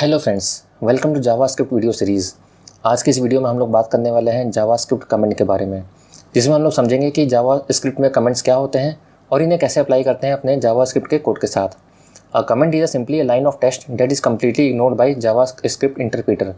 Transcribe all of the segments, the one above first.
Hello friends, welcome to JavaScript video series. आज की इस वीडियो में हम लोग बात करने वाले हैं जावास्क्रिप्ट कमेंट के बारे में, जिसमें हम लोग समझेंगे कि जावास्क्रिप्ट में कमेंट्स क्या होते हैं और इन्हें कैसे अप्लाई करते हैं अपने जावास्क्रिप्ट के कोड के साथ। A comment is simply a line of text that is completely ignored bye JavaScript interpreter.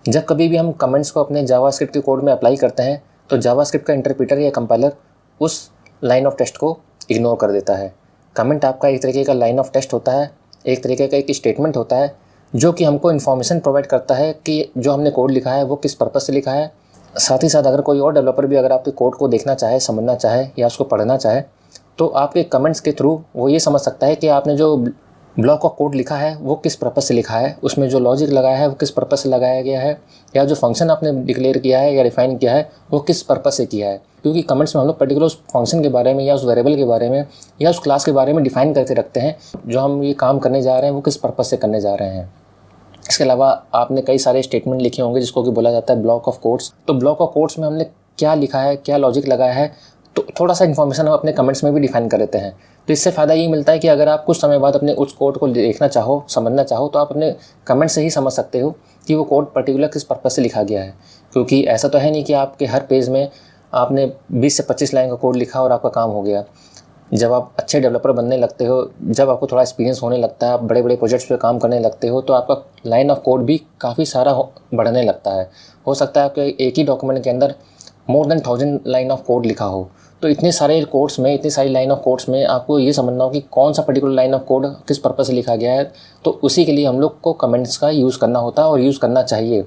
जब कभी भी हम कमेंट्स को अपने जावास्क्रिप्ट के कोड में अप्लाई करते हैं तो जावास्क्रिप्ट का इंटरप्रेटर या कंपाइलर उस लाइन ऑफ टेक्स्ट को इग्नोर कर देता है। कमेंट आपका एक तरीके का लाइन ऑफ टेक्स्ट होता है, एक तरीके का एक स्टेटमेंट होता है जो कि हमको इन्फॉर्मेशन प्रोवाइड करता है कि जो हमने कोड लिखा है वो किस पर्पज़ से लिखा है। साथ ही साथ अगर कोई और डेवलपर भी अगर आपके कोड को देखना चाहे, समझना चाहे या उसको पढ़ना चाहे तो आपके कमेंट्स के थ्रू वो ये समझ सकता है कि आपने जो ब्लॉक ऑफ कोड लिखा है वो किस पर्पज़ से लिखा है, उसमें जो लॉजिक लगाया है वो किस पर्पज़ से लगाया गया है, या जो फंक्शन आपने डिक्लेयर किया है या डिफाइन किया है वो किस पर्पज़ से किया है। क्योंकि कमेंट्स में हम लोग पर्टिकुलर उस फंक्शन के बारे में या उस वेरिएबल के बारे में या उस क्लास के बारे में डिफाइन करके रखते हैं जो हम ये काम करने जा रहे हैं वो किस पर्पज़ से करने जा रहे हैं। इसके अलावा आपने कई सारे स्टेटमेंट लिखे होंगे जिसको कि बोला जाता है ब्लॉक ऑफ कोड्स। तो ब्लॉक ऑफ कोड्स में हमने क्या लिखा है, क्या लॉजिक लगाया है, तो थोड़ा सा इन्फॉर्मेशन हम अपने कमेंट्स में भी डिफाइन कर देते हैं। तो इससे फ़ायदा ये मिलता है कि अगर आप कुछ समय बाद अपने उस कोड को देखना चाहो, समझना चाहो तो आप अपने कमेंट से ही समझ सकते हो कि वो कोड पर्टिकुलर किस पर्पज़ से लिखा गया है। क्योंकि ऐसा तो है नहीं कि आपके हर पेज में आपने 20 से 25 लाइन का कोड लिखा और आपका काम हो गया। जब आप अच्छे डेवलपर बनने लगते हो, जब आपको थोड़ा एक्सपीरियंस होने लगता है, आप बड़े बड़े प्रोजेक्ट्स पे काम करने लगते हो तो आपका लाइन ऑफ कोड भी काफ़ी सारा बढ़ने लगता है। हो सकता है आपके एक ही डॉक्यूमेंट के अंदर more than 1000 line of code लिखा हो। तो इतने सारे कोड्स में, इतनी सारी लाइन ऑफ कोड्स में आपको ये समझना हो कि कौन सा पर्टिकुलर लाइन ऑफ कोड किस पर्पज़ से लिखा गया है। तो उसी के लिए हम लोग को कमेंट्स का यूज़ करना होता है और यूज़ करना चाहिए।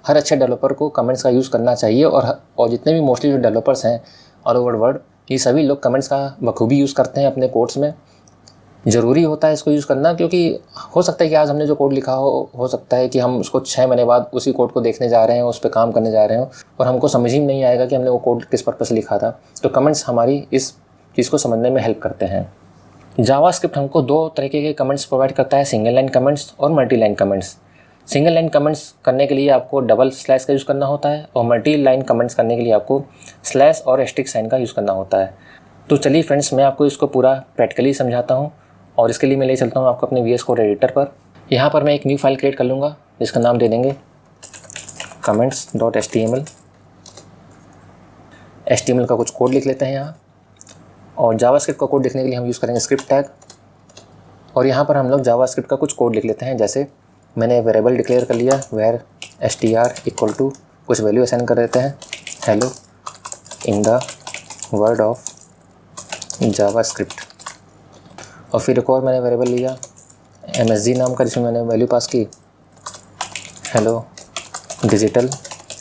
हर अच्छे डेवलपर को कमेंट्स का यूज़ करना चाहिए और जितने भी मोस्टली जो डेवलपर्स हैं ऑल ओवर वर्ल्ड, ये सभी लोग कमेंट्स का बखूबी यूज़ करते हैं अपने कोड्स में। ज़रूरी होता है इसको यूज़ करना, क्योंकि हो सकता है कि आज हमने जो कोड लिखा हो सकता है कि हम उसको 6 महीने बाद उसी कोड को देखने जा रहे हैं, उस पर काम करने जा रहे हो और हमको समझ ही नहीं आएगा कि हमने वो कोड किस पर्पज़ से लिखा था। तो कमेंट्स हमारी इस चीज़ को समझने में हेल्प करते हैं। जावास्क्रिप्ट हमको दो तरीके के कमेंट्स प्रोवाइड करता है, सिंगल लाइन कमेंट्स और multi line comments. Single line comments करने के लिए आपको डबल स्लैश का यूज़ करना होता है और मल्टी लाइन कमेंट्स करने के लिए आपको स्लैश और एस्टेरिस्क साइन का यूज़ करना होता है। तो चलिए फ्रेंड्स, मैं आपको इसको पूरा प्रैक्टिकली समझाता हूँ और इसके लिए मैं ले चलता हूँ आपको अपने VS कोड एडिटर पर। यहाँ पर मैं एक न्यू फाइल क्रिएट कर लूँगा जिसका नाम दे देंगे comments.html। HTML का कुछ कोड लिख लेते हैं यहाँ, और जावास्क्रिप्ट का कोड लिखने के लिए हम यूज़ करेंगे स्क्रिप्ट टैग। और यहाँ पर हम लोग जावास्क्रिप्ट का कुछ कोड लिख लेते हैं। जैसे मैंने वेरिएबल डिक्लेयर कर लिया where str इक्वल टू कुछ वैल्यू असाइन कर देते हैं, hello in the word of JavaScript. और फिर एक और मैंने वेरिएबल लिया MSG नाम का जिसमें मैंने वैल्यू पास की हेलो डिजिटल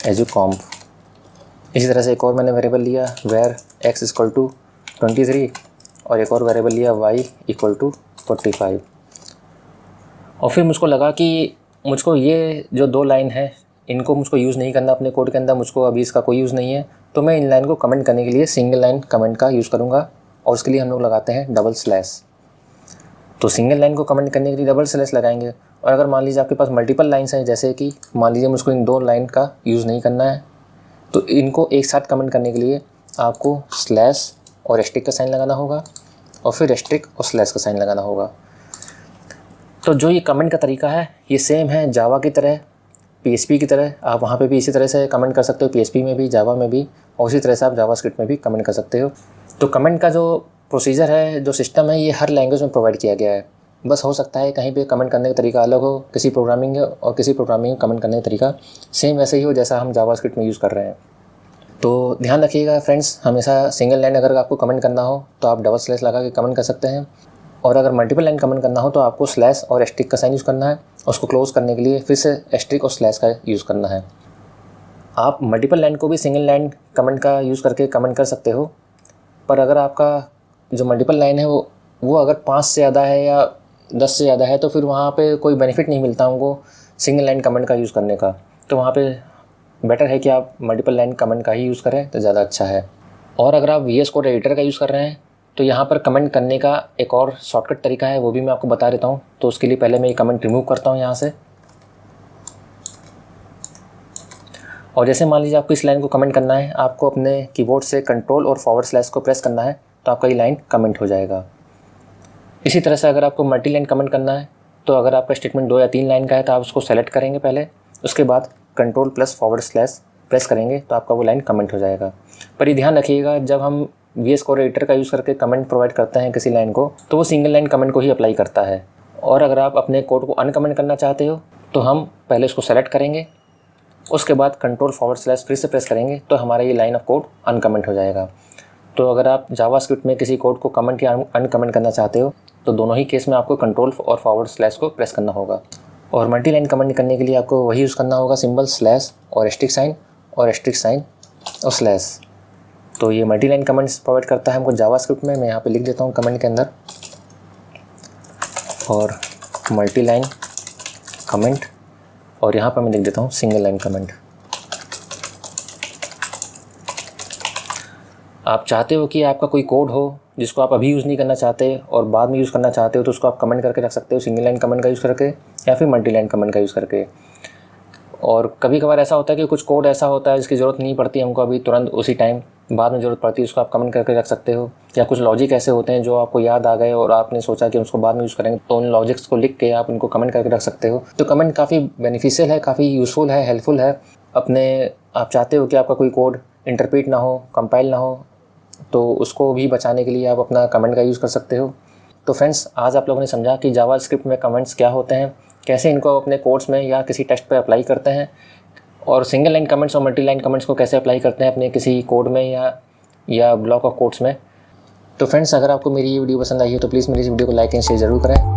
एजुकॉम्प। इसी तरह से एक और मैंने वेरिएबल लिया where x इक्वल टू 23 और एक और वेरिएबल लिया y इक्वल टू 45। और फिर मुझको लगा कि मुझको ये जो दो लाइन है इनको मुझको यूज़ नहीं करना अपने कोड के अंदर, मुझको अभी इसका कोई यूज़ नहीं है। तो मैं इन लाइन को कमेंट करने के लिए सिंगल लाइन कमेंट का यूज़ करूँगा और उसके लिए हम लोग लगाते हैं डबल स्लैश। तो सिंगल लाइन को कमेंट करने के लिए डबल स्लैश लगाएंगे। और अगर मान लीजिए आपके पास मल्टीपल लाइन्स हैं, जैसे कि मान लीजिए मुझको इन दो लाइन का यूज़ नहीं करना है, तो इनको एक साथ कमेंट करने के लिए आपको स्लैश और एस्टेरिस्क का साइन लगाना होगा और फिर एस्टेरिस्क और स्लैश का साइन लगाना होगा। तो जो ये कमेंट का तरीका है ये सेम है जावा की तरह, PHP की तरह। आप वहाँ पे भी इसी तरह से कमेंट कर सकते हो, PHP में भी, जावा में भी, और उसी तरह से आप जावास्क्रिप्ट में भी कमेंट कर सकते हो। तो कमेंट का जो प्रोसीजर है, जो सिस्टम है, ये हर लैंग्वेज में प्रोवाइड किया गया है। बस हो सकता है कहीं पे कमेंट करने का तरीका अलग हो, किसी प्रोग्रामिंग और किसी प्रोग्रामिंग में कमेंट करने का तरीका सेम वैसे ही हो जैसा हम जावास्क्रिप्ट में यूज़ कर रहे हैं। तो ध्यान रखिएगा फ्रेंड्स, हमेशा सिंगल लाइन अगर आपको कमेंट करना हो तो आप डबल स्लैश लगा के कमेंट कर सकते हैं, और अगर मल्टीपल लाइन कमेंट करना हो तो आपको स्लैश और एस्टेरिस्क का साइन यूज़ करना है। उसको क्लोज करने के लिए फिर से एस्टेरिस्क और स्लैश का यूज़ करना है। आप मल्टीपल लाइन को भी सिंगल लाइन कमेंट का यूज़ करके कमेंट कर सकते हो, पर अगर आपका जो मल्टीपल लाइन है वो अगर 5 से ज़्यादा है या 10 से ज़्यादा है तो फिर वहाँ पे कोई बेनिफिट नहीं मिलता हमको सिंगल लाइन कमेंट का यूज़ करने का। तो वहाँ पे बेटर है कि आप मल्टीपल लाइन कमेंट का ही यूज़ करें तो ज़्यादा अच्छा है। और अगर आप VS कोड एडिटर का यूज़ कर रहे हैं तो यहाँ पर कमेंट करने का एक और शॉर्टकट तरीका है, वो भी मैं आपको बता देता हूँ। तो उसके लिए पहले मैं ये कमेंट रिमूव करता हूँ यहाँ से, और जैसे मान लीजिए आपको इस लाइन को कमेंट करना है, आपको अपने कीबोर्ड से कंट्रोल और फॉरवर्ड स्लैश को प्रेस करना है तो आपका ये लाइन कमेंट हो जाएगा। इसी तरह से अगर आपको मल्टी लाइन कमेंट करना है तो अगर आपका स्टेटमेंट 2 या 3 लाइन का है तो आप उसको सेलेक्ट करेंगे पहले, उसके बाद कंट्रोल+/ प्रेस करेंगे तो आपका वो लाइन कमेंट हो जाएगा। पर ये ध्यान रखिएगा, जब हम VS कोड एडिटर का यूज़ करके कमेंट प्रोवाइड करते हैं किसी लाइन को, तो वो सिंगल लाइन कमेंट को ही अप्लाई करता है। और अगर आप अपने कोड को अनकमेंट करना चाहते हो तो हम पहले उसको सेलेक्ट करेंगे, उसके बाद कंट्रोल/ फिर से प्रेस करेंगे तो हमारा ये लाइन ऑफ कोड अनकमेंट हो जाएगा। तो अगर आप जावास्क्रिप्ट में किसी कोड को कमेंट या अनकमेंट करना चाहते हो तो दोनों ही केस में आपको कंट्रोल और / को प्रेस करना होगा। और मल्टी लाइन कमेंट करने के लिए आपको वही यूज़ करना होगा, सिंबल स्लैश और एस्ट्रिक साइन और एस्ट्रिक साइन और स्लैश। तो ये मल्टी लाइन कमेंट्स प्रोवाइड करता है हमको जावास्क्रिप्ट में। मैं यहाँ पे लिख देता हूँ कमेंट के अंदर, और मल्टी लाइन कमेंट, और यहाँ पर मैं लिख देता हूँ सिंगल लाइन कमेंट। आप चाहते हो कि आपका कोई कोड हो जिसको आप अभी यूज़ नहीं करना चाहते और बाद में यूज़ करना चाहते हो, तो उसको आप कमेंट करके रख सकते हो, सिंगल लाइन कमेंट का यूज़ करके या फिर मल्टी लाइन कमेंट का यूज़ करके। और कभी कभार ऐसा होता है कि कुछ कोड ऐसा होता है जिसकी ज़रूरत नहीं पड़ती हमको अभी तुरंत उसी टाइम, बाद में ज़रूरत पड़ती है, उसको आप कमेंट करके रख सकते हो। या कुछ लॉजिक ऐसे होते हैं जो आपको याद आ गए और आपने सोचा कि उसको बाद में यूज़ करेंगे, तो उन लॉजिक्स को लिख के आप उनको कमेंट करके रख सकते हो। तो कमेंट काफ़ी बेनिफिशियल है, काफ़ी यूज़फुल है, हेल्पफुल है। आप चाहते हो कि आपका कोई कोड इंटरप्रेट ना हो, कंपाइल ना हो, तो उसको भी बचाने के लिए आप अपना कमेंट का यूज़ कर सकते हो। तो फ्रेंड्स, आज आप लोगों ने समझा कि जावास्क्रिप्ट में कमेंट्स क्या होते हैं, कैसे इनको अपने कोड्स में या किसी टेक्स्ट पे अप्लाई करते हैं, और सिंगल लाइन कमेंट्स और मल्टी लाइन कमेंट्स को कैसे अप्लाई करते हैं अपने किसी कोड में या ब्लॉक ऑफ कोड्स में। तो फ्रेंड्स, अगर आपको मेरी ये वीडियो पसंद आई है तो प्लीज़ मेरी इस वीडियो को लाइक एंड शेयर ज़रूर करें।